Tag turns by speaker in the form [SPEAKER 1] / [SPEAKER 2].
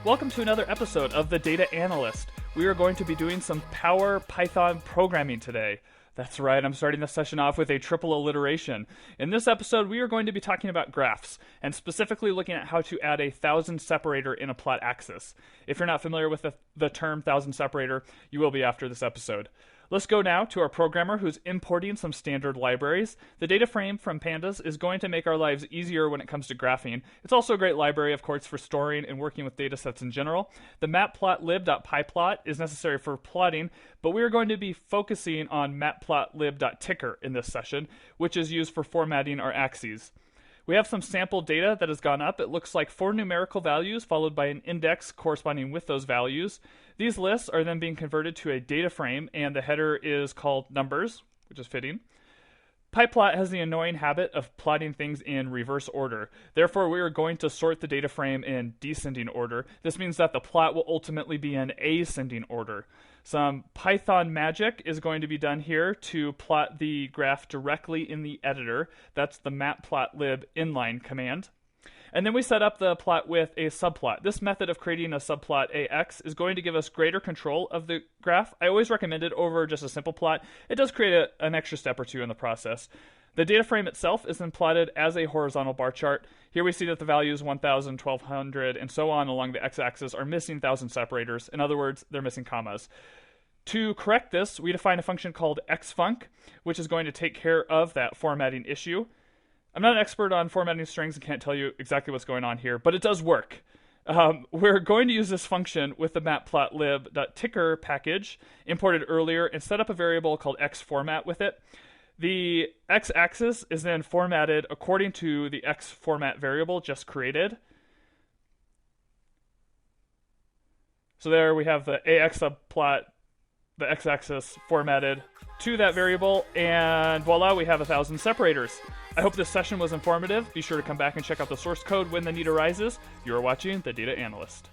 [SPEAKER 1] Welcome to another episode of The Data Analyst. We are going to be doing some Power Python programming today. That's right, I'm starting this session off with a triple alliteration. In this episode, we are going to be talking about graphs, and specifically looking at how to add a 1000 separator in a plot axis. If you're not familiar with the term 1000 separator, you will be after this episode. Let's go now to our programmer who's importing some standard libraries. The data frame from pandas is going to make our lives easier when it comes to graphing. It's also a great library, of course, for storing and working with data sets in general. The matplotlib.pyplot is necessary for plotting, but we are going to be focusing on matplotlib.ticker in this session, which is used for formatting our axes. We have some sample data that has gone up. It looks like 4 numerical values followed by an index corresponding with those values. These lists are then being converted to a data frame, and the header is called numbers, which is fitting. PyPlot has the annoying habit of plotting things in reverse order. Therefore, we are going to sort the data frame in descending order. This means that the plot will ultimately be in ascending order. Some Python magic is going to be done here to plot the graph directly in the editor. That's the matplotlib inline command. And then we set up the plot with a subplot. This method of creating a subplot AX is going to give us greater control of the graph. I always recommend it over just a simple plot. It does create an extra step or two in the process. The data frame itself is then plotted as a horizontal bar chart. Here we see that the values 1000, 1200, and so on along the x-axis are missing 1000 separators. In other words, they're missing commas. To correct this, we define a function called xfunc, which is going to take care of that formatting issue. I'm not an expert on formatting strings and can't tell you exactly what's going on here, but it does work. We're going to use this function with the matplotlib.ticker package imported earlier and set up a variable called xformat with it. The x-axis is then formatted according to the xformat variable just created. So there we have the AX subplot, the x-axis formatted to that variable, and voila, we have 1000 separators. I hope this session was informative. Be sure to come back and check out the source code when the need arises. You are watching The Data Analyst.